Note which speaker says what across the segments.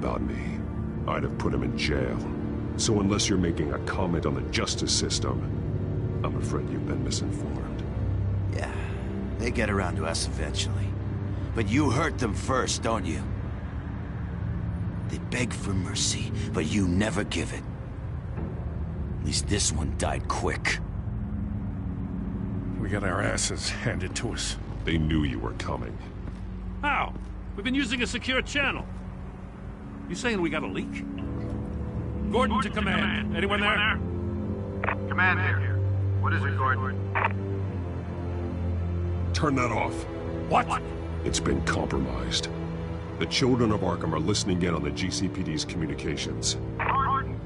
Speaker 1: about me, I'd have put him in jail. So unless you're making a comment on the justice system, I'm afraid you've been misinformed.
Speaker 2: Yeah, they get around to us eventually. But you hurt them first, don't you? They beg for mercy, but you never give it. At least this one died quick.
Speaker 3: We got our asses handed to us.
Speaker 1: They knew you were coming.
Speaker 4: How? We've been using a secure channel. You saying we got a leak? Gordon to command. Anyone there?
Speaker 5: Command here. What is it, Gordon?
Speaker 1: Turn that off.
Speaker 4: What?
Speaker 1: It's been compromised. The children of Arkham are listening in on the GCPD's communications.
Speaker 5: Gordon!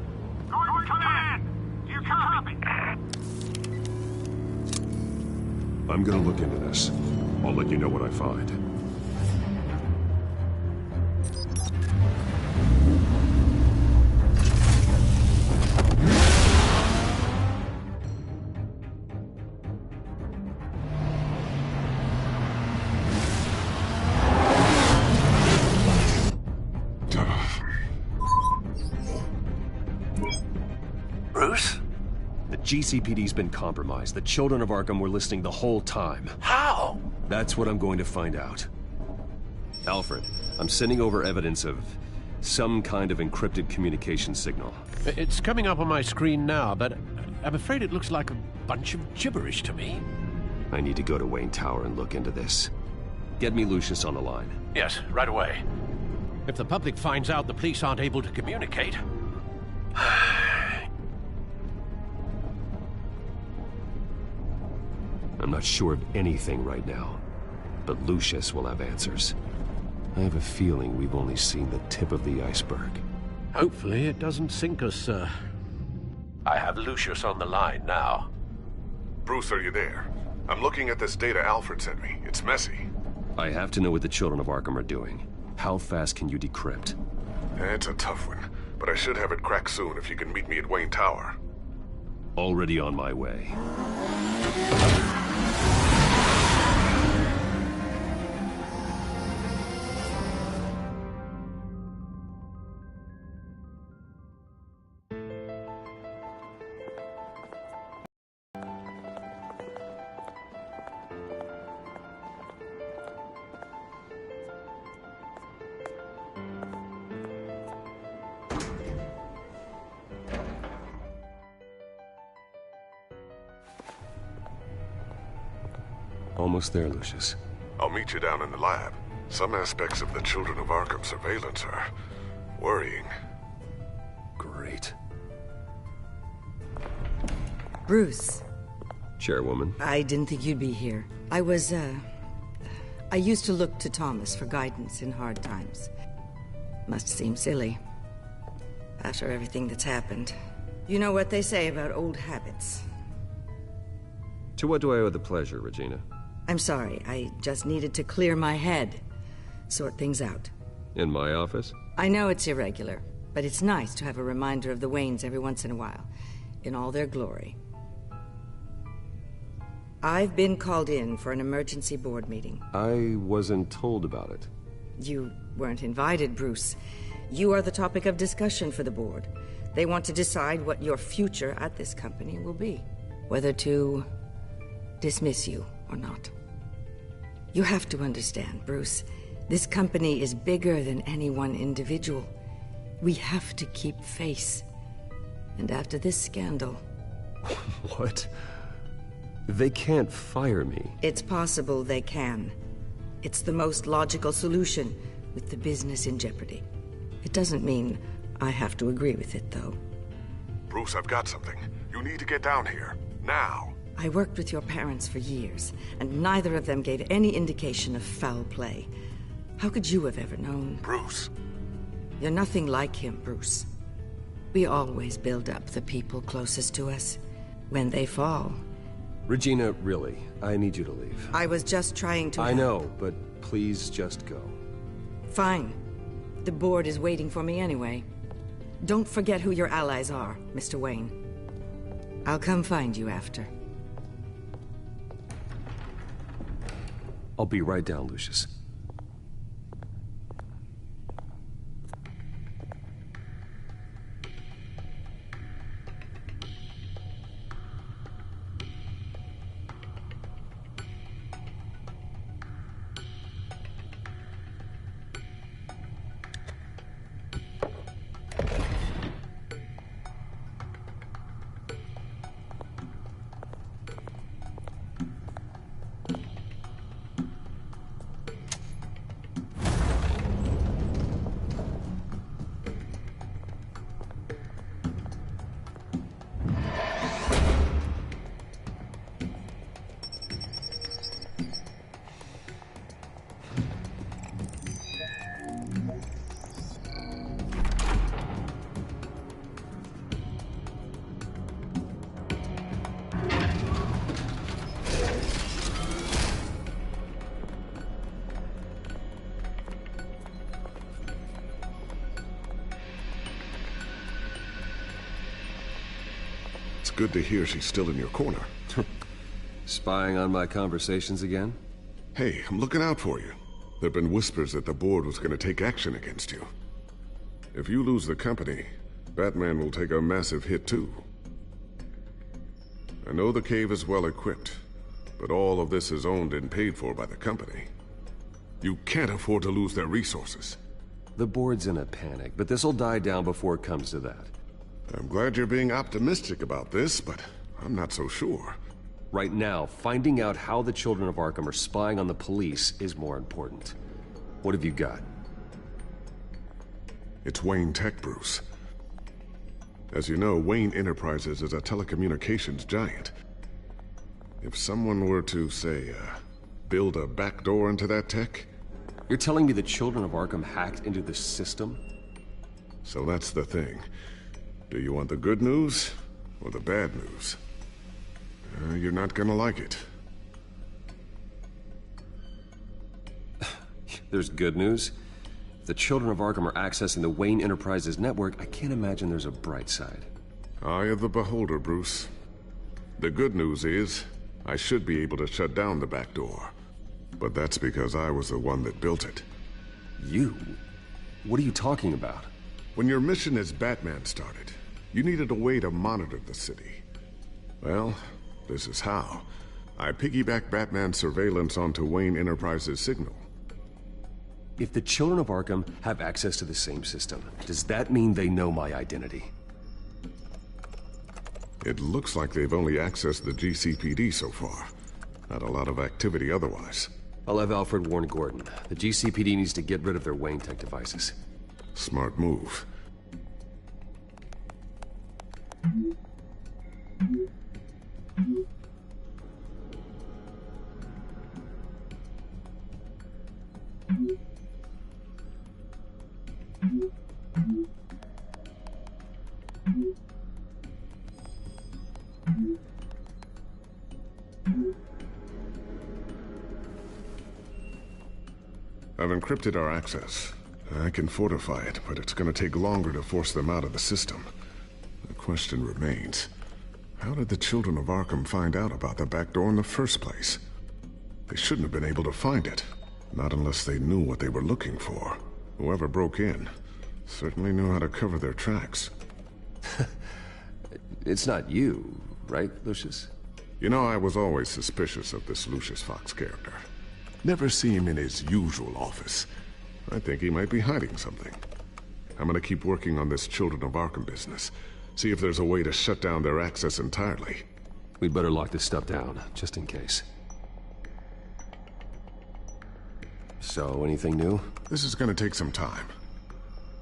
Speaker 5: Gordon, command! Do you copy?
Speaker 1: I'm gonna look into this. I'll let you know what I find.
Speaker 2: Bruce?
Speaker 1: The GCPD's been compromised. The children of Arkham were listening the whole time.
Speaker 2: How?
Speaker 1: That's what I'm going to find out. Alfred, I'm sending over evidence of some kind of encrypted communication signal.
Speaker 3: It's coming up on my screen now, but I'm afraid it looks like a bunch of gibberish to me.
Speaker 1: I need to go to Wayne Tower and look into this. Get me Lucius on the line.
Speaker 3: Yes, right away. If the public finds out the police aren't able to communicate...
Speaker 1: I'm not sure of anything right now, but Lucius will have answers. I have a feeling we've only seen the tip of the iceberg.
Speaker 3: Hopefully it doesn't sink us, sir. I have Lucius on the line now.
Speaker 6: Bruce, are you there? I'm looking at this data Alfred sent me. It's messy.
Speaker 1: I have to know what the children of Arkham are doing. How fast can you decrypt?
Speaker 6: It's a tough one, but I should have it cracked soon if you can meet me at Wayne Tower.
Speaker 1: Already on my way. Almost there, Lucius.
Speaker 6: I'll meet you down in the lab. Some aspects of the Children of Arkham surveillance are worrying.
Speaker 1: Great.
Speaker 7: Bruce.
Speaker 1: Chairwoman.
Speaker 7: I didn't think you'd be here. I used to look to Thomas for guidance in hard times. Must seem silly. After everything that's happened. You know what they say about old habits.
Speaker 1: To what do I owe the pleasure, Regina?
Speaker 7: I'm sorry, I just needed to clear my head. Sort things out.
Speaker 1: In my office?
Speaker 7: I know it's irregular, but it's nice to have a reminder of the Waynes every once in a while. In all their glory. I've been called in for an emergency board meeting.
Speaker 1: I wasn't told about it.
Speaker 7: You weren't invited, Bruce. You are the topic of discussion for the board. They want to decide what your future at this company will be. Whether to dismiss you or not. You have to understand, Bruce. This company is bigger than any one individual. We have to keep face. And after this scandal...
Speaker 1: What? They can't fire me.
Speaker 7: It's possible they can. It's the most logical solution, with the business in jeopardy. It doesn't mean I have to agree with it, though.
Speaker 6: Bruce, I've got something. You need to get down here. Now.
Speaker 7: I worked with your parents for years, and neither of them gave any indication of foul play. How could you have ever known?
Speaker 6: Bruce.
Speaker 7: You're nothing like him, Bruce. We always build up the people closest to us. When they fall...
Speaker 1: Regina, really, I need you to leave.
Speaker 7: I was just trying to...
Speaker 1: I know, but please just go.
Speaker 7: Fine. The board is waiting for me anyway. Don't forget who your allies are, Mr. Wayne. I'll come find you after.
Speaker 1: I'll be right down, Lucius.
Speaker 6: It's good to hear she's still in your corner.
Speaker 1: Spying on my conversations again?
Speaker 6: Hey, I'm looking out for you. There've been whispers that the board was gonna take action against you. If you lose the company, Batman will take a massive hit too. I know the cave is well equipped, but all of this is owned and paid for by the company. You can't afford to lose their resources.
Speaker 1: The board's in a panic, but this'll die down before it comes to that.
Speaker 6: I'm glad you're being optimistic about this, but I'm not so sure.
Speaker 1: Right now, finding out how the Children of Arkham are spying on the police is more important. What have you got?
Speaker 6: It's Wayne Tech, Bruce. As you know, Wayne Enterprises is a telecommunications giant. If someone were to, say, build a backdoor into that tech...
Speaker 1: You're telling me the Children of Arkham hacked into the system?
Speaker 6: So that's the thing. Do you want the good news or the bad news? You're not gonna like it.
Speaker 1: There's good news. If the Children of Arkham are accessing the Wayne Enterprises network, I can't imagine there's a bright side.
Speaker 6: Eye of the beholder, Bruce. The good news is, I should be able to shut down the back door. But that's because I was the one that built it.
Speaker 1: You? What are you talking about?
Speaker 6: When your mission as Batman started, you needed a way to monitor the city. Well, this is how. I piggybacked Batman's surveillance onto Wayne Enterprises' signal.
Speaker 1: If the Children of Arkham have access to the same system, does that mean they know my identity?
Speaker 6: It looks like they've only accessed the GCPD so far. Not a lot of activity otherwise.
Speaker 1: I'll have Alfred warn Gordon. The GCPD needs to get rid of their Wayne Tech devices.
Speaker 6: Smart move. I've encrypted our access. I can fortify it, but it's gonna take longer to force them out of the system. The question remains, how did the Children of Arkham find out about the back door in the first place? They shouldn't have been able to find it. Not unless they knew what they were looking for. Whoever broke in certainly knew how to cover their tracks.
Speaker 1: It's not you, right, Lucius?
Speaker 6: You know, I was always suspicious of this Lucius Fox character. Never see him in his usual office. I think he might be hiding something. I'm gonna keep working on this Children of Arkham business. See if there's a way to shut down their access entirely.
Speaker 1: We'd better lock this stuff down, just in case. So, anything new?
Speaker 6: This is gonna take some time.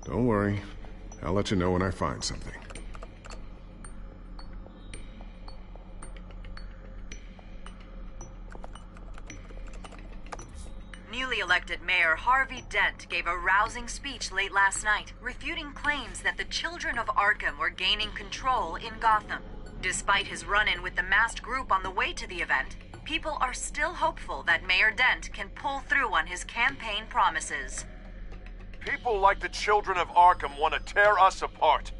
Speaker 6: Don't worry. I'll let you know when I find something.
Speaker 8: Newly elected Mayor Harvey Dent gave a rousing speech late last night, refuting claims that the Children of Arkham were gaining control in Gotham. Despite his run-in with the masked group on the way to the event, people are still hopeful that Mayor Dent can pull through on his campaign promises.
Speaker 9: People like the Children of Arkham want to tear us apart.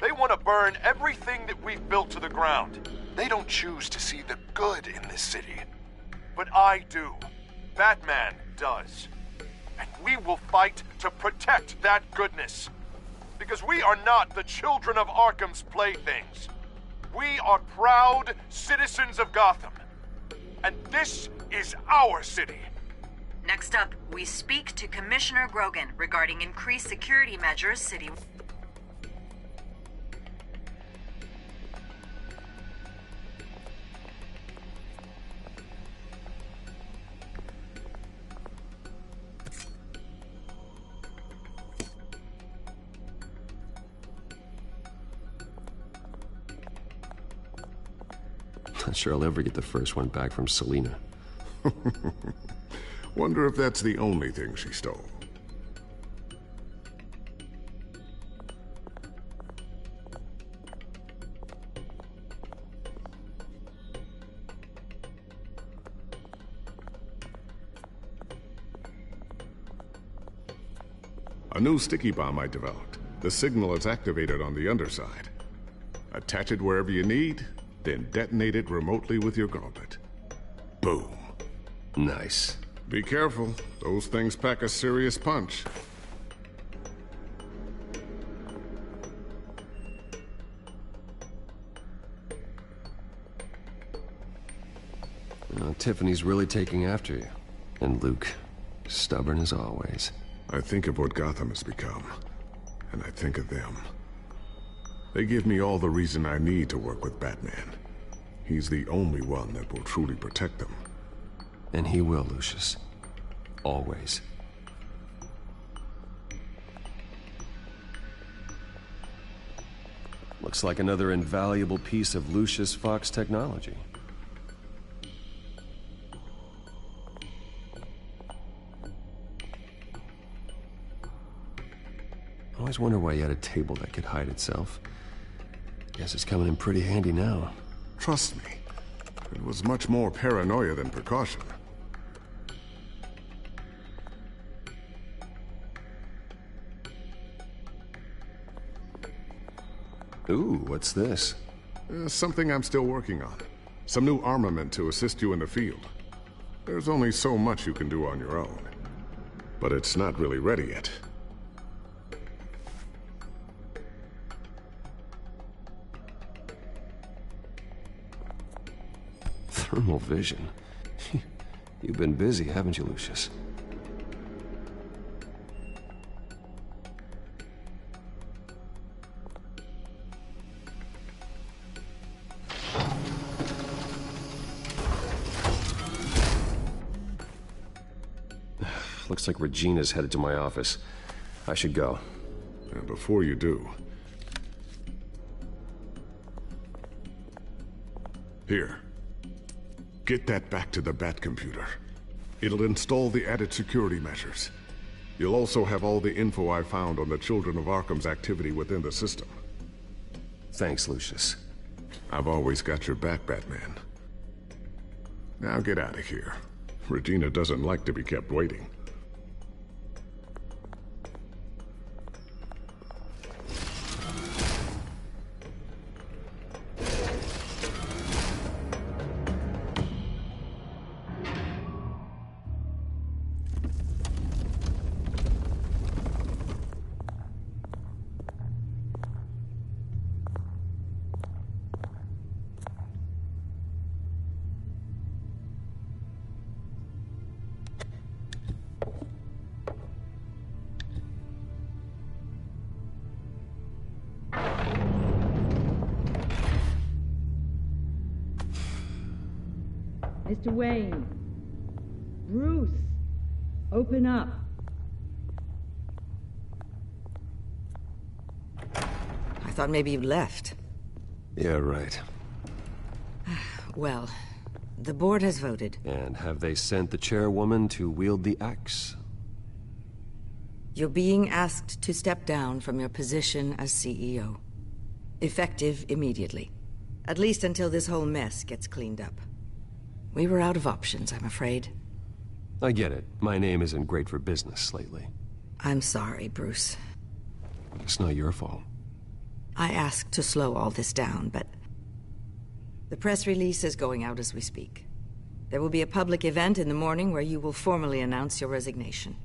Speaker 9: They want to burn everything that we've built to the ground. They don't choose to see the good in this city. But I do. Batman does. And we will fight to protect that goodness. Because we are not the Children of Arkham's playthings. We are proud citizens of Gotham. And this is our city.
Speaker 8: Next up, we speak to Commissioner Grogan regarding increased security measures city.
Speaker 1: Not sure I'll ever get the first one back from Selina.
Speaker 6: Wonder if that's the only thing she stole. A new sticky bomb I developed. The signal is activated on the underside. Attach it wherever you need, then detonate it remotely with your gauntlet. Boom.
Speaker 1: Nice.
Speaker 6: Be careful. Those things pack a serious punch.
Speaker 1: Tiffany's really taking after you. And Luke, stubborn as always.
Speaker 6: I think of what Gotham has become, and I think of them. They give me all the reason I need to work with Batman. He's the only one that will truly protect them.
Speaker 1: And he will, Lucius. Always. Looks like another invaluable piece of Lucius Fox technology. I always wonder why you had a table that could hide itself. Guess it's coming in pretty handy now.
Speaker 6: Trust me, it was much more paranoia than precaution.
Speaker 1: Ooh, what's this?
Speaker 6: Something I'm still working on. Some new armament to assist you in the field. There's only so much you can do on your own. But it's not really ready yet.
Speaker 1: Thermal vision. You've been busy, haven't you, Lucius? Looks like Regina's headed to my office. I should go.
Speaker 6: And before you do... Here. Get that back to the Bat computer. It'll install the added security measures. You'll also have all the info I found on the Children of Arkham's activity within the system.
Speaker 1: Thanks, Lucius.
Speaker 6: I've always got your back, Batman. Now get out of here. Regina doesn't like to be kept waiting.
Speaker 7: Mr. Wayne. Bruce. Open up. I thought maybe you left.
Speaker 1: Yeah, right.
Speaker 7: Well, the board has voted.
Speaker 1: And have they sent the chairwoman to wield the axe?
Speaker 7: You're being asked to step down from your position as CEO. Effective immediately. At least until this whole mess gets cleaned up. We were out of options, I'm afraid.
Speaker 1: I get it. My name isn't great for business lately.
Speaker 7: I'm sorry, Bruce.
Speaker 1: It's not your fault.
Speaker 7: I asked to slow all this down, but... the press release is going out as we speak. There will be a public event in the morning where you will formally announce your resignation.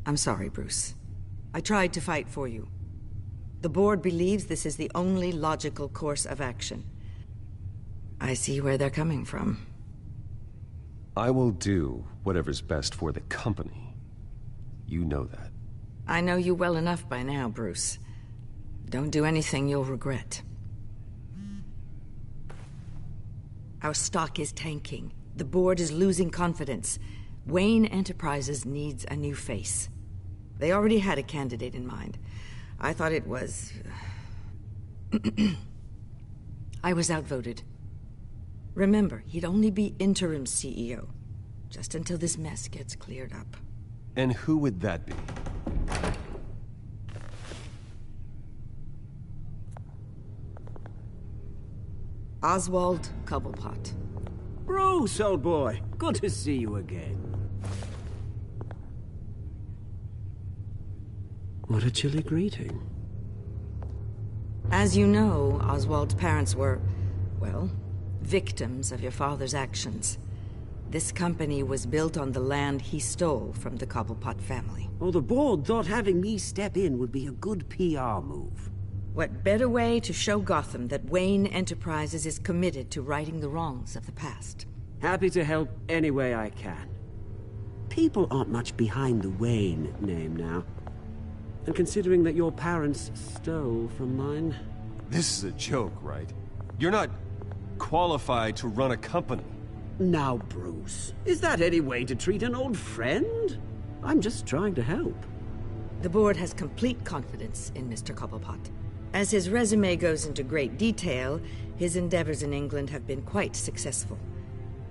Speaker 7: I'm sorry, Bruce. I tried to fight for you. The board believes this is the only logical course of action. I see where they're coming from.
Speaker 1: I will do whatever's best for the company. You know that.
Speaker 7: I know you well enough by now, Bruce. Don't do anything you'll regret. Our stock is tanking. The board is losing confidence. Wayne Enterprises needs a new face. They already had a candidate in mind. I thought it was... I was outvoted. Remember, he'd only be interim CEO, just until this mess gets cleared up.
Speaker 1: And who would that be?
Speaker 7: Oswald Cobblepot.
Speaker 10: Bruce, old boy. Good to see you again. What a chilly greeting.
Speaker 7: And As you know, Oswald's parents were, well, victims of your father's actions. This company was built on the land he stole from the Cobblepot family.
Speaker 10: Well, the board thought having me step in would be a good PR move.
Speaker 7: What better way to show Gotham that Wayne Enterprises is committed to righting the wrongs of the past?
Speaker 10: Happy to help any way I can. People aren't much behind the Wayne name now. And considering that your parents stole from mine...
Speaker 1: This is a joke, right? You're not qualified to run a company.
Speaker 10: Now, Bruce, is that any way to treat an old friend? I'm just trying to help.
Speaker 7: The board has complete confidence in Mr. Cobblepot. As his resume goes into great detail, his endeavors in England have been quite successful.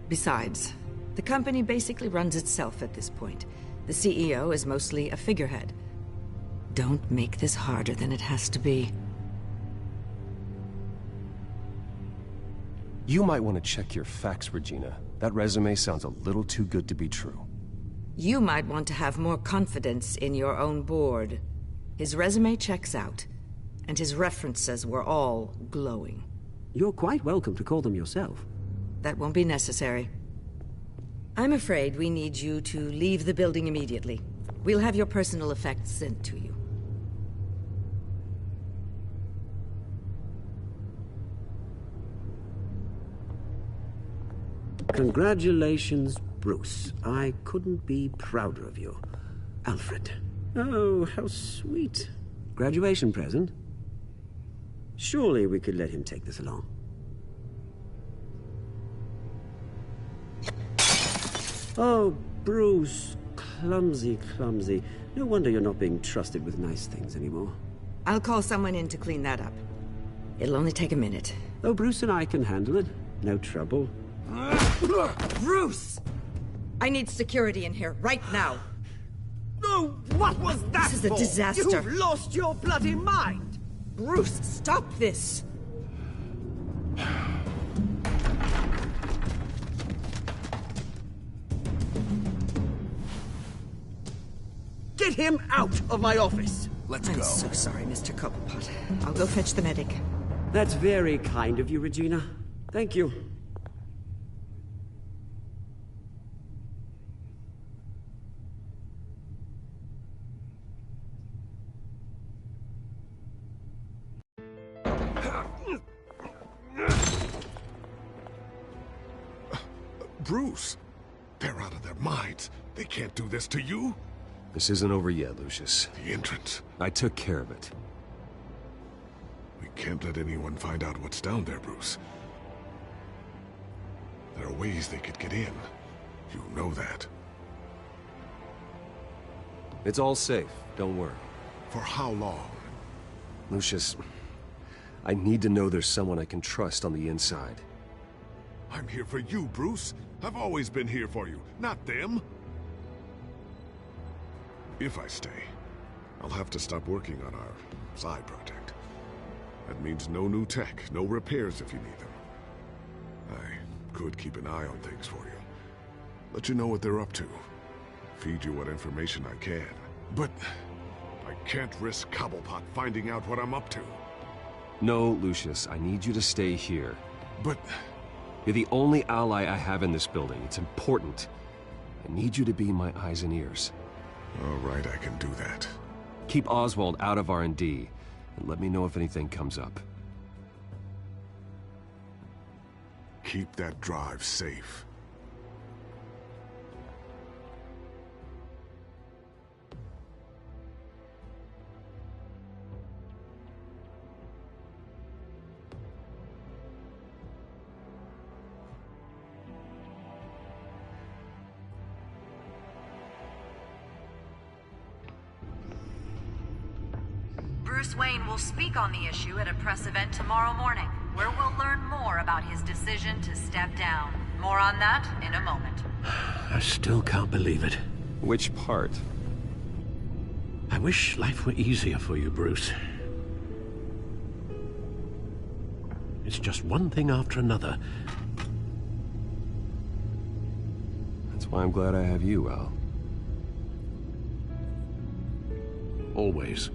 Speaker 7: Besides, the company basically runs itself at this point. The CEO is mostly a figurehead. Don't make this harder than it has to be.
Speaker 1: You might want to check your facts, Regina. That resume sounds a little too good to be true.
Speaker 7: You might want to have more confidence in your own board. His resume checks out, and his references were all glowing.
Speaker 10: You're quite welcome to call them yourself.
Speaker 7: That won't be necessary. I'm afraid we need you to leave the building immediately. We'll have your personal effects sent to you.
Speaker 10: Congratulations, Bruce. I couldn't be prouder of you. Alfred. Oh, how sweet. Graduation present? Surely we could let him take this along. Oh, Bruce. Clumsy, clumsy. No wonder you're not being trusted with nice things anymore.
Speaker 7: I'll call someone in to clean that up. It'll only take a minute.
Speaker 10: Oh, Bruce and I can handle it. No trouble.
Speaker 7: Bruce! I need security in here, right now.
Speaker 10: No, what was that
Speaker 7: This is a
Speaker 10: for?
Speaker 7: disaster.
Speaker 10: You've lost your bloody mind!
Speaker 7: Bruce, stop this!
Speaker 10: Get him out of my office!
Speaker 2: Let's
Speaker 7: I'm
Speaker 2: go.
Speaker 7: so sorry, Mr. Cobblepot. I'll go fetch the medic.
Speaker 10: That's very kind of you, Regina. Thank you.
Speaker 6: Bruce, they're out of their minds. They can't do this to you.
Speaker 1: This isn't over yet, Lucius.
Speaker 6: The entrance.
Speaker 1: I took care of it.
Speaker 6: We can't let anyone find out what's down there, Bruce. There are ways they could get in. You know that.
Speaker 1: It's all safe. Don't worry.
Speaker 6: For how long?
Speaker 1: Lucius, I need to know there's someone I can trust on the inside.
Speaker 6: I'm here for you, Bruce. I've always been here for you, not them. If I stay, I'll have to stop working on our side project. That means no new tech, no repairs if you need them. I could keep an eye on things for you. Let you know what they're up to. Feed you what information I can. But I can't risk Cobblepot finding out what I'm up to.
Speaker 1: No, Lucius, I need you to stay here.
Speaker 6: But
Speaker 1: you're the only ally I have in this building. It's important. I need you to be my eyes and ears.
Speaker 6: all right, I can do that.
Speaker 1: Keep Oswald out of R&D, and let me know if anything comes up.
Speaker 6: Keep that drive safe.
Speaker 8: Bruce Wayne will speak on the issue at a press event tomorrow morning, where we'll learn more about his decision to step down. More on that in a moment.
Speaker 3: I still can't believe it.
Speaker 1: Which part?
Speaker 3: I wish life were easier for you, Bruce. It's just one thing after another.
Speaker 1: That's why I'm glad I have you, Al.
Speaker 3: Always.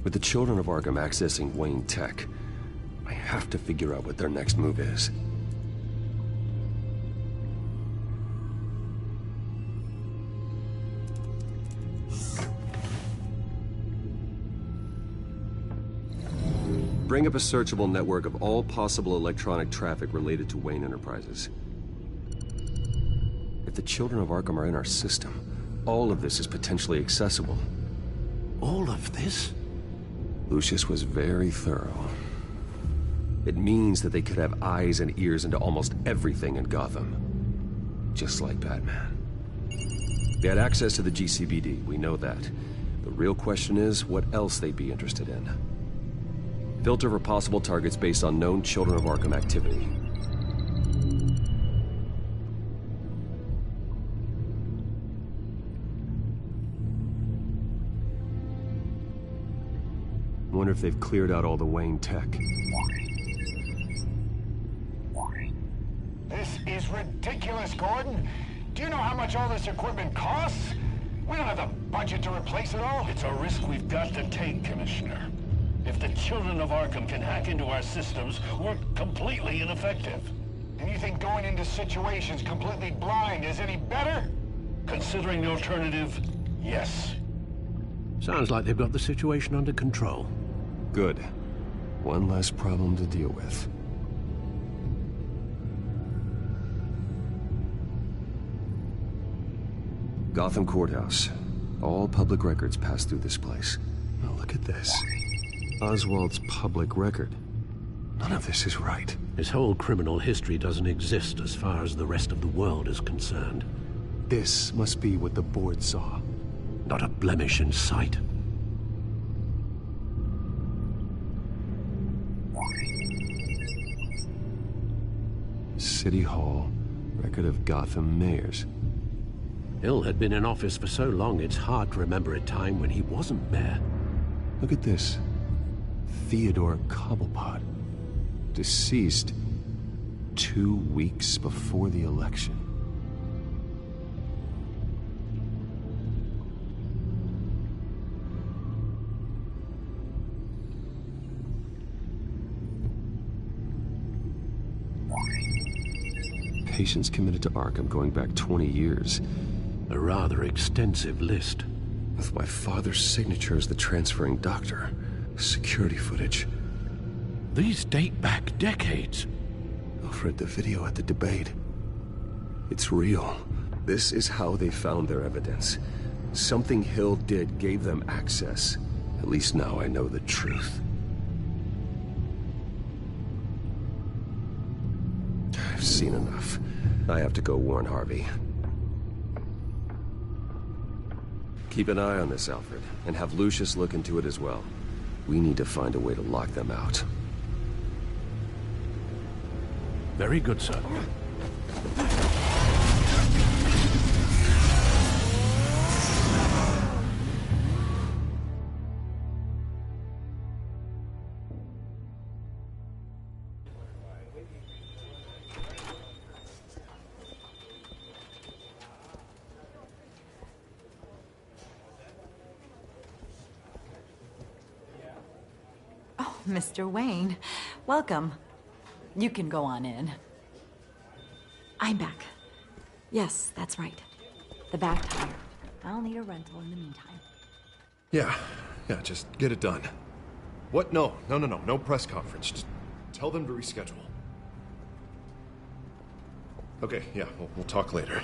Speaker 1: With the children of Arkham accessing Wayne Tech, I have to figure out what their next move is. Bring up a searchable network of all possible electronic traffic related to Wayne Enterprises. If the children of Arkham are in our system, all of this is potentially accessible.
Speaker 3: All of this?
Speaker 1: Lucius was very thorough. It means that they could have eyes and ears into almost everything in Gotham. Just like Batman. They had access to the GCPD, we know that. The real question is, what else they'd be interested in. Filter for possible targets based on known Children of Arkham activity. Wonder if they've cleared out all the Wayne tech.
Speaker 5: This is ridiculous, Gordon. Do you know how much all this equipment costs? We don't have the budget to replace it all.
Speaker 4: It's a risk we've got to take, Commissioner. If the Children of Arkham can hack into our systems, we're completely ineffective.
Speaker 5: And you think going into situations completely blind is any better?
Speaker 4: Considering the alternative, yes.
Speaker 3: Sounds like they've got the situation under control.
Speaker 1: Good. One less problem to deal with. Gotham Courthouse. All public records pass through this place. Oh, look at this. Oswald's public record. None of this is right.
Speaker 3: His whole criminal history doesn't exist as far as the rest of the world is concerned.
Speaker 1: This must be what the board saw.
Speaker 3: Not a blemish in sight.
Speaker 1: City Hall. Record of Gotham mayors.
Speaker 3: Hill had been in office for so long, it's hard to remember a time when he wasn't mayor.
Speaker 1: Look at this. Theodore Cobblepot. Deceased 2 weeks before the election. Patients committed to Arkham going back 20 years.
Speaker 3: A rather extensive list.
Speaker 1: With my father's signature as the transferring doctor. Security footage.
Speaker 3: These date back decades.
Speaker 1: Alfred, the video at the debate. It's real. This is how they found their evidence. Something Hill did gave them access. At least now I know the truth. I've seen enough. I have to go warn Harvey. Keep an eye on this, Alfred, and have Lucius look into it as well. We need to find a way to lock them out.
Speaker 3: Very good, sir.
Speaker 8: Mr. Wayne, welcome. You can go on in. I'm back. Yes, that's right. The back tire. I'll need a rental in the meantime.
Speaker 9: Yeah, just get it done. What? No press conference. Just tell them to reschedule. Okay, yeah, we'll talk later.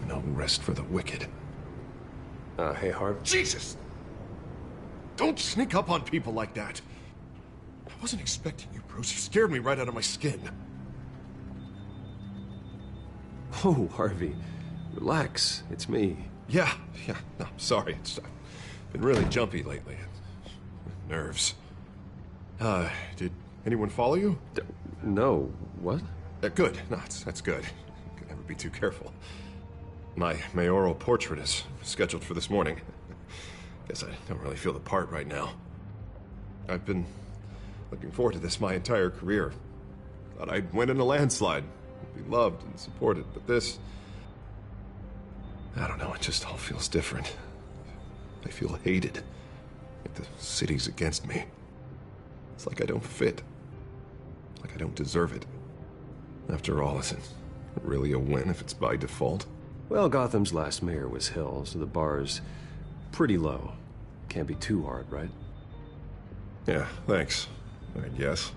Speaker 9: No rest for the wicked.
Speaker 1: Hey, Harv.
Speaker 9: Jesus! Don't sneak up on people like that. I wasn't expecting you, Bruce. You scared me right out of my skin.
Speaker 1: Oh, Harvey. Relax. It's me.
Speaker 9: Yeah, no, sorry. I've been really jumpy lately. Nerves. Did anyone follow you?
Speaker 1: No. What?
Speaker 9: Good. No, that's good. Could never be too careful. My mayoral portrait is scheduled for this morning. Guess I don't really feel the part right now. I've been looking forward to this my entire career. Thought I'd win in a landslide. Be loved and supported, but this... I don't know, it just all feels different. I feel hated.
Speaker 6: If the city's against me, it's like I don't fit. Like I don't deserve it. After all, is it really a win if it's by default?
Speaker 1: Well, Gotham's last mayor was Hill, so the bar's pretty low. Can't be too hard, right?
Speaker 6: Yeah, thanks. I guess.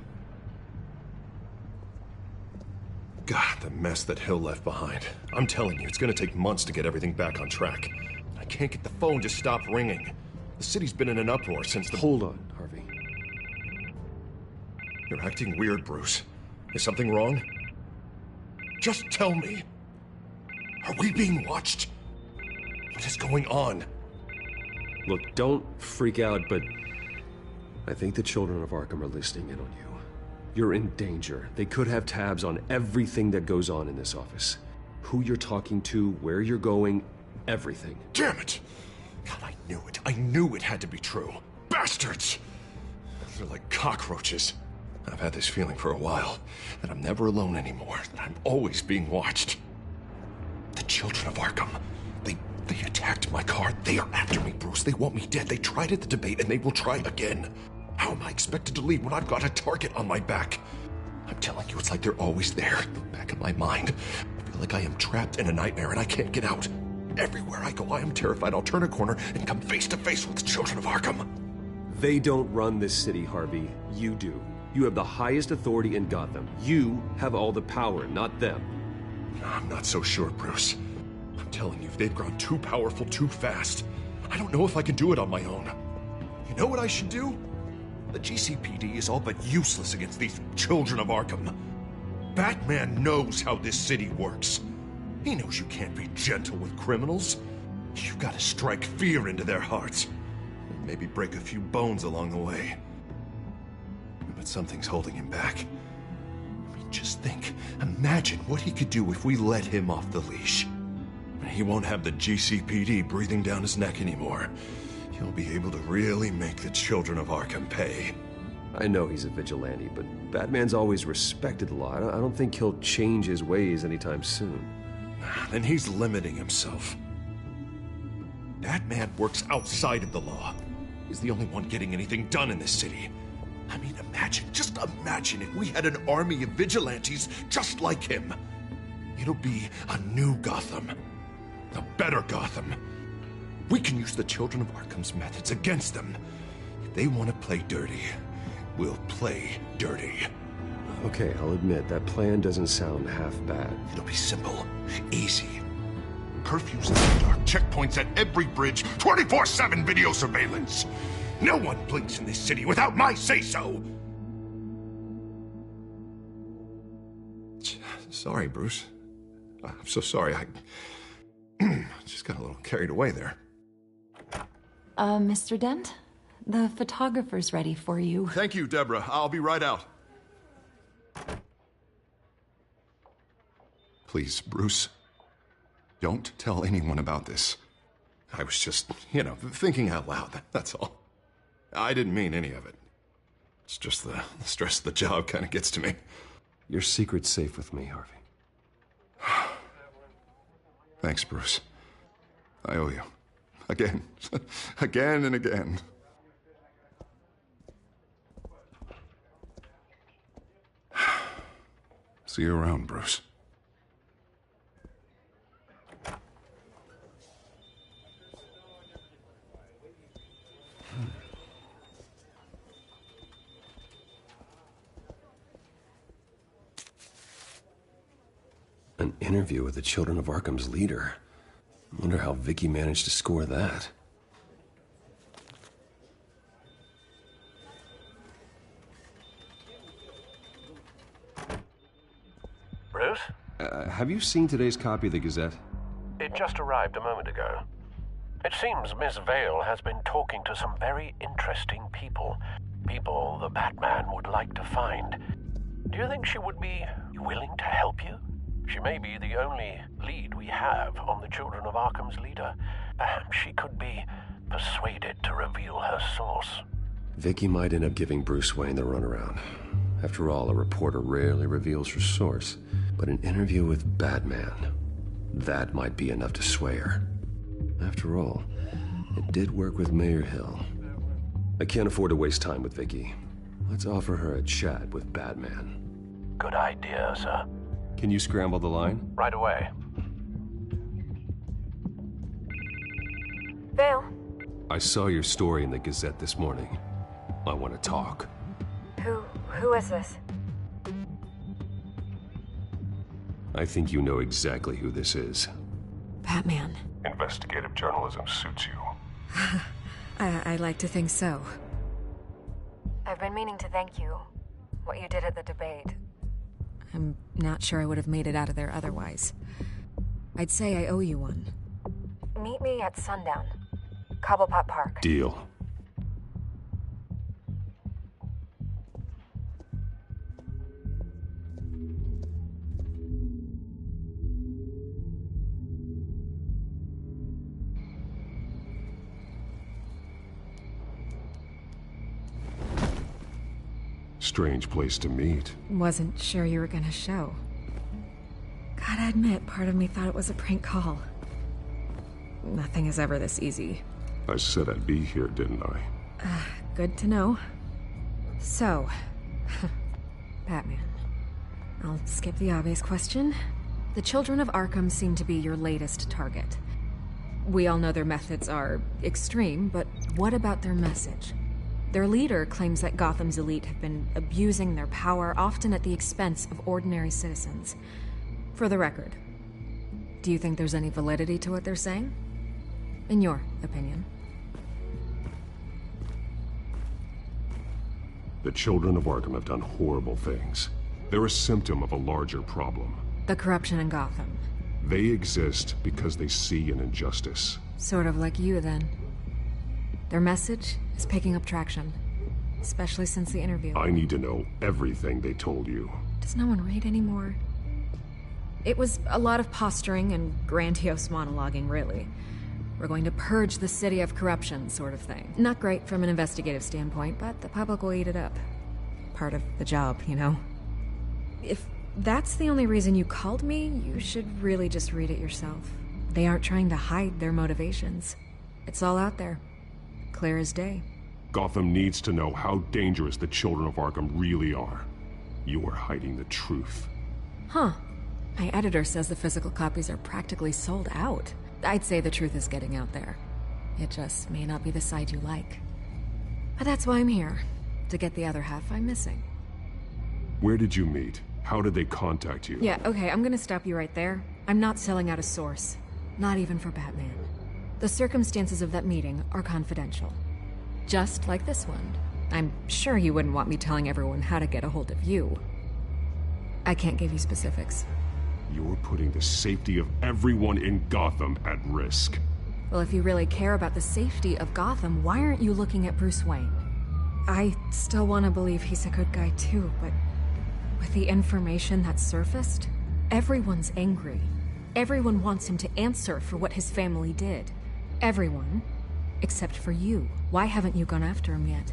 Speaker 6: God, the mess that Hill left behind. I'm telling you, it's gonna take months to get everything back on track. I can't get the phone to stop ringing. The city's been in an uproar since the—
Speaker 1: Hold on, Harvey.
Speaker 6: You're acting weird, Bruce. Is something wrong? Just tell me. Are we being watched? What is going on?
Speaker 1: Look, don't freak out, but I think the children of Arkham are listening in on you. You're in danger. They could have tabs on everything that goes on in this office. Who you're talking to, where you're going, everything.
Speaker 6: Damn it! God, I knew it. I knew it had to be true. Bastards! They're like cockroaches. I've had this feeling for a while, that I'm never alone anymore, that I'm always being watched. The children of Arkham, they attacked my car. They are after me, Bruce. They want me dead. They tried at the debate, and they will try again. How am I expected to leave when I've got a target on my back? I'm telling you, it's like they're always there, in the back of my mind. I feel like I am trapped in a nightmare, and I can't get out. Everywhere I go, I am terrified I'll turn a corner and come face to face with the children of Arkham.
Speaker 1: They don't run this city, Harvey. You do. You have the highest authority in Gotham. You have all the power, not them.
Speaker 6: I'm not so sure, Bruce. I'm telling you, they've grown too powerful too fast. I don't know if I can do it on my own. You know what I should do? The GCPD is all but useless against these children of Arkham. Batman knows how this city works. He knows you can't be gentle with criminals. You've got to strike fear into their hearts. And maybe break a few bones along the way. But something's holding him back. I mean, just think. Imagine what he could do if we let him off the leash. He won't have the GCPD breathing down his neck anymore. He'll be able to really make the children of Arkham pay.
Speaker 1: I know he's a vigilante, but Batman's always respected the law. I don't think he'll change his ways anytime soon.
Speaker 6: Then he's limiting himself. Batman works outside of the law. He's the only one getting anything done in this city. I mean, just imagine if we had an army of vigilantes just like him. It'll be a new Gotham. A better Gotham. We can use the children of Arkham's methods against them. If they want to play dirty, we'll play dirty.
Speaker 1: Okay, I'll admit, that plan doesn't sound half bad.
Speaker 6: It'll be simple, easy. Curfews in the dark, checkpoints at every bridge, 24/7 video surveillance. No one blinks in this city without my say-so. Sorry, Bruce. I'm so sorry. I just got a little carried away there.
Speaker 11: Mr. Dent? The photographer's ready for you.
Speaker 6: Thank you, Deborah. I'll be right out. Please, Bruce, don't tell anyone about this. I was just, thinking out loud, that's all. I didn't mean any of it. It's just the stress of the job kind of gets to me.
Speaker 1: Your secret's safe with me, Harvey.
Speaker 6: Thanks, Bruce. I owe you. Again. Again and again. See you around, Bruce.
Speaker 1: An interview with the Children of Arkham's leader. I wonder how Vicky managed to score that.
Speaker 3: Bruce?
Speaker 1: Have you seen today's copy of the Gazette?
Speaker 3: It just arrived a moment ago. It seems Miss Vale has been talking to some very interesting people. People the Batman would like to find. Do you think she would be willing to help you? She may be the only lead we have on the Children of Arkham's leader. Perhaps she could be persuaded to reveal her source.
Speaker 1: Vicky might end up giving Bruce Wayne the runaround. After all, a reporter rarely reveals her source. But an interview with Batman, that might be enough to sway her. After all, it did work with Mayor Hill. I can't afford to waste time with Vicky. Let's offer her a chat with Batman.
Speaker 3: Good idea, sir.
Speaker 1: Can you scramble the line?
Speaker 3: Right away.
Speaker 12: Vale.
Speaker 1: I saw your story in the Gazette this morning. I want to talk.
Speaker 12: Who is this?
Speaker 1: I think you know exactly who this is.
Speaker 12: Batman.
Speaker 13: Investigative journalism suits you.
Speaker 12: I like to think so. I've been meaning to thank you. What you did at the debate. I'm not sure I would have made it out of there otherwise. I'd say I owe you one. Meet me at sundown. Cobblepot Park.
Speaker 1: Deal.
Speaker 6: Strange place to meet.
Speaker 12: Wasn't sure you were gonna show. Gotta admit, part of me thought it was a prank call. Nothing is ever this easy.
Speaker 6: I said I'd be here, didn't I?
Speaker 12: Good to know. So, Batman. I'll skip the obvious question. The children of Arkham seem to be your latest target. We all know their methods are extreme, but what about their message? Their leader claims that Gotham's elite have been abusing their power, often at the expense of ordinary citizens. For the record, do you think there's any validity to what they're saying? In your opinion?
Speaker 6: The children of Arkham have done horrible things. They're a symptom of a larger problem.
Speaker 12: The corruption in Gotham.
Speaker 6: They exist because they see an injustice.
Speaker 12: Sort of like you, then. Their message is picking up traction, especially since the interview.
Speaker 6: I need to know everything they told you.
Speaker 12: Does no one read anymore? It was a lot of posturing and grandiose monologuing, really. We're going to purge the city of corruption, sort of thing. Not great from an investigative standpoint, but the public will eat it up. Part of the job, you know? If that's the only reason you called me, you should really just read it yourself. They aren't trying to hide their motivations. It's all out there. Clear as day.
Speaker 6: Gotham needs to know how dangerous the children of Arkham really are. You are hiding the truth.
Speaker 12: Huh. My editor says the physical copies are practically sold out. I'd say the truth is getting out there. It just may not be the side you like. But that's why I'm here. To get the other half I'm missing.
Speaker 6: Where did you meet? How did they contact you?
Speaker 12: Yeah, okay, I'm gonna stop you right there. I'm not selling out a source. Not even for Batman. The circumstances of that meeting are confidential. Just like this one. I'm sure you wouldn't want me telling everyone how to get a hold of you. I can't give you specifics.
Speaker 6: You're putting the safety of everyone in Gotham at risk.
Speaker 12: Well, if you really care about the safety of Gotham, why aren't you looking at Bruce Wayne? I still want to believe he's a good guy too, but with the information that surfaced, everyone's angry. Everyone wants him to answer for what his family did. Everyone, except for you. Why haven't you gone after him yet?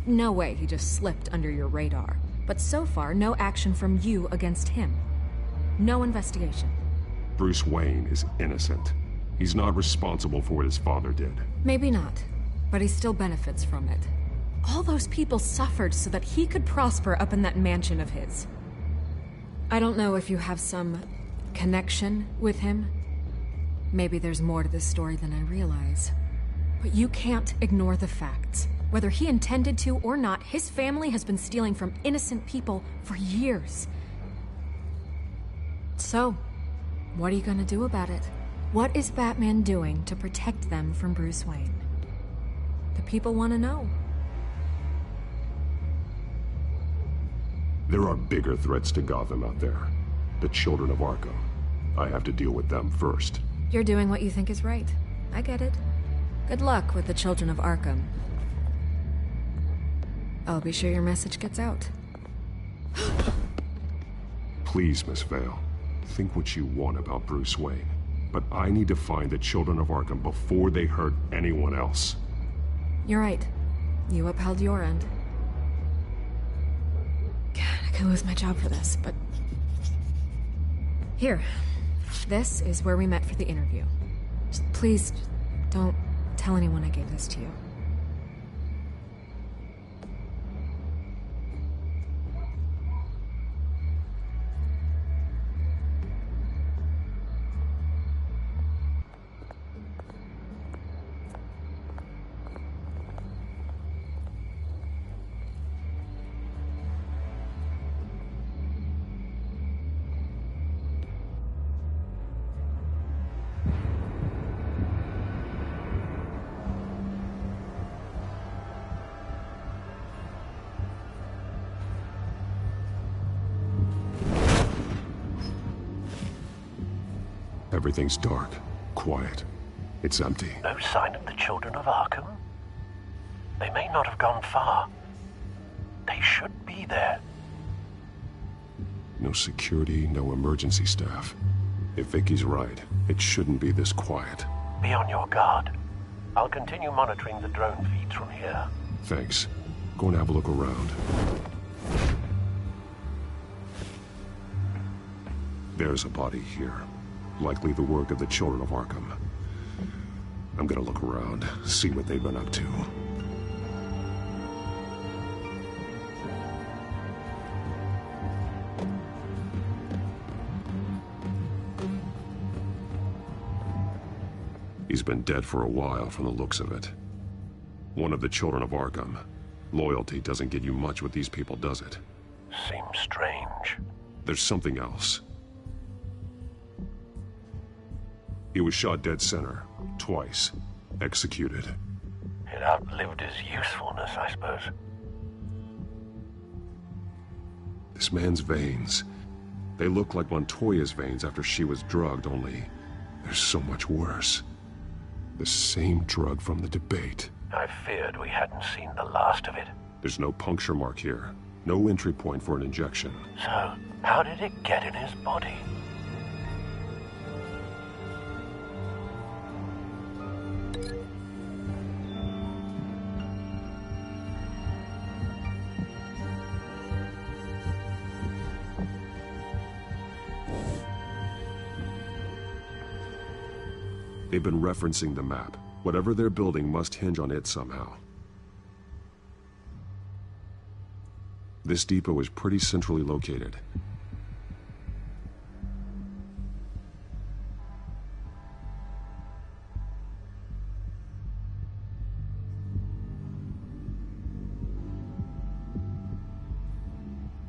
Speaker 12: No way he just slipped under your radar. But so far, no action from you against him. No investigation.
Speaker 6: Bruce Wayne is innocent. He's not responsible for what his father did.
Speaker 12: Maybe not, but he still benefits from it. All those people suffered so that he could prosper up in that mansion of his. I don't know if you have some connection with him. Maybe there's more to this story than I realize. But you can't ignore the facts. Whether he intended to or not, his family has been stealing from innocent people for years. So, what are you gonna do about it? What is Batman doing to protect them from Bruce Wayne? The people want to know.
Speaker 6: There are bigger threats to Gotham out there. The children of Arkham. I have to deal with them first.
Speaker 12: You're doing what you think is right. I get it. Good luck with the children of Arkham. I'll be sure your message gets out.
Speaker 6: Please, Miss Vale. Think what you want about Bruce Wayne. But I need to find the children of Arkham before they hurt anyone else.
Speaker 12: You're right. You upheld your end. God, I could lose my job for this, but... Here. This is where we met for the interview. Just please, don't tell anyone I gave this to you.
Speaker 1: Everything's dark, quiet. It's empty.
Speaker 3: No sign of the children of Arkham? They may not have gone far. They should be there.
Speaker 1: No security, no emergency staff. If Vicky's right, it shouldn't be this quiet.
Speaker 3: Be on your guard. I'll continue monitoring the drone feeds from here.
Speaker 1: Thanks. Go and have a look around. There's a body here. Likely the work of the children of Arkham. I'm gonna look around, see what they've been up to. He's been dead for a while from the looks of it. One of the children of Arkham. Loyalty doesn't get you much with these people, does it?
Speaker 3: Seems strange.
Speaker 1: There's something else. He was shot dead center, twice, executed.
Speaker 3: It outlived his usefulness, I suppose.
Speaker 1: This man's veins, they look like Montoya's veins after she was drugged, only they're so much worse. The same drug from the debate.
Speaker 3: I feared we hadn't seen the last of it.
Speaker 1: There's no puncture mark here. No entry point for an injection.
Speaker 3: So, how did it get in his body?
Speaker 1: They've been referencing the map. Whatever they're building must hinge on it somehow. This depot is pretty centrally located.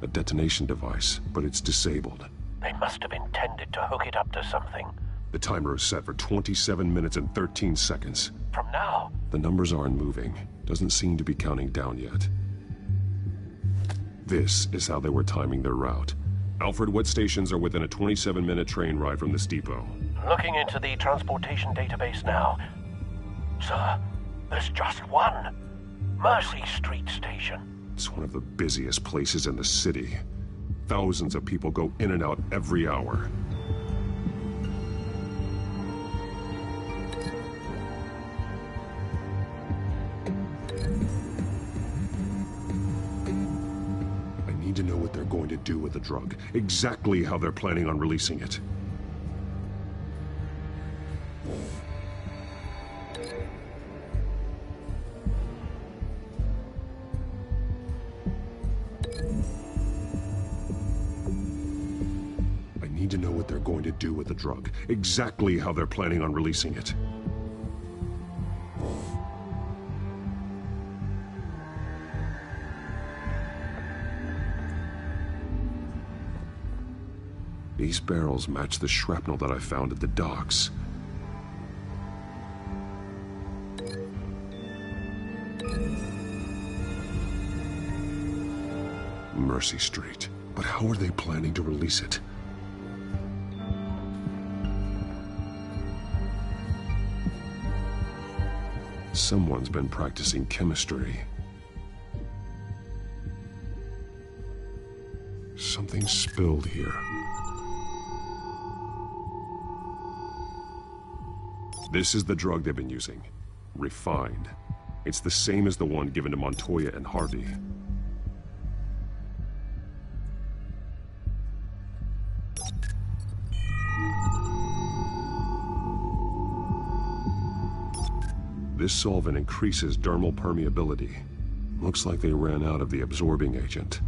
Speaker 1: A detonation device, but it's disabled.
Speaker 3: They must have intended to hook it up to something.
Speaker 1: The timer is set for 27 minutes and 13 seconds.
Speaker 3: From now?
Speaker 1: The numbers aren't moving. Doesn't seem to be counting down yet. This is how they were timing their route. Alfred, what stations are within a 27-minute train ride from this depot?
Speaker 3: Looking into the transportation database now. Sir, there's just one. Mercy Street Station.
Speaker 1: It's one of the busiest places in the city. Thousands of people go in and out every hour. To know what they're going to do with the drug, exactly how they're planning on releasing it. I need to know what they're going to do with the drug, exactly how they're planning on releasing it. These barrels match the shrapnel that I found at the docks. Mercy Street. But how are they planning to release it? Someone's been practicing chemistry. Something spilled here. This is the drug they've been using. Refined. It's the same as the one given to Montoya and Harvey. This solvent increases dermal permeability. Looks like they ran out of the absorbing agent.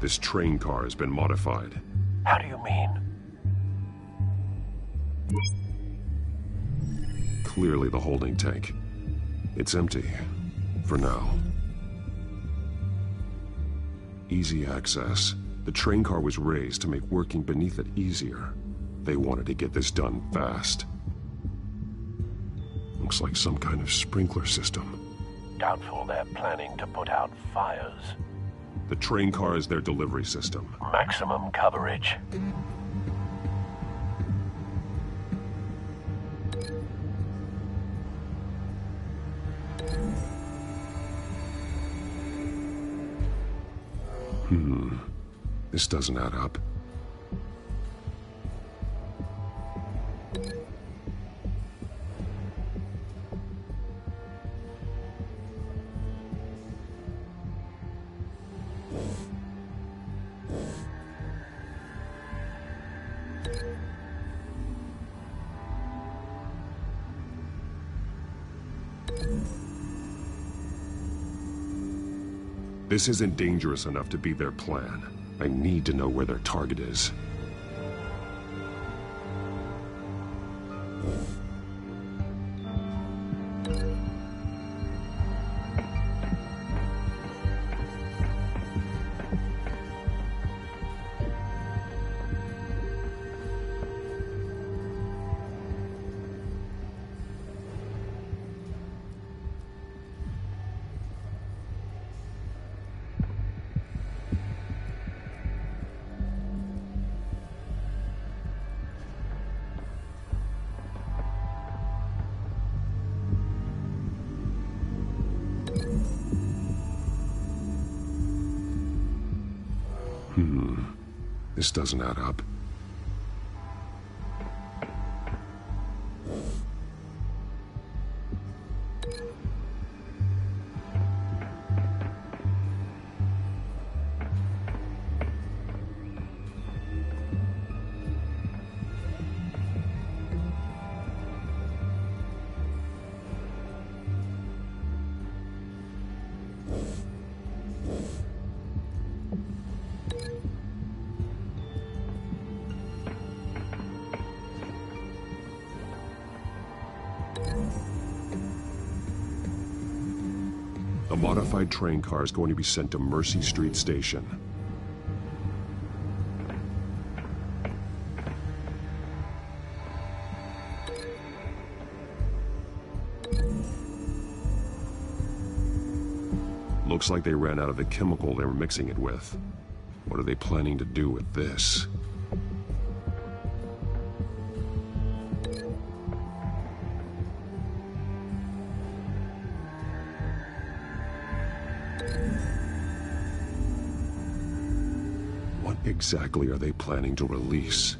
Speaker 1: This train car has been modified.
Speaker 3: How do you mean?
Speaker 1: Clearly the holding tank. It's empty. For now. Easy access. The train car was raised to make working beneath it easier. They wanted to get this done fast. Looks like some kind of sprinkler system.
Speaker 3: Doubtful they're planning to put out fires.
Speaker 1: The train car is their delivery system.
Speaker 3: Maximum coverage.
Speaker 1: This doesn't add up. This isn't dangerous enough to be their plan. I need to know where their target is. This doesn't add up. A modified train car is going to be sent to Mercy Street Station. Looks like they ran out of the chemical they were mixing it with. What are they planning to do with this? What exactly are they planning to release?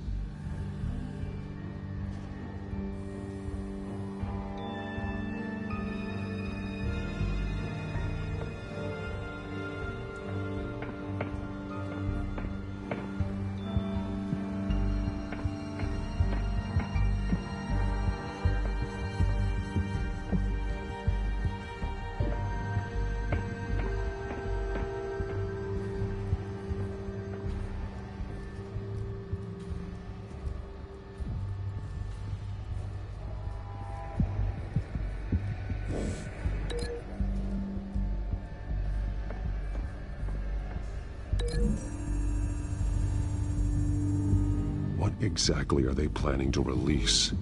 Speaker 1: What exactly are they planning to release?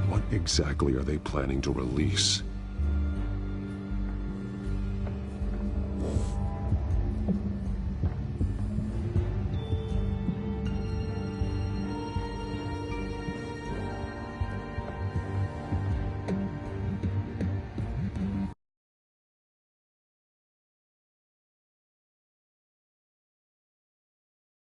Speaker 1: What exactly are they planning to release?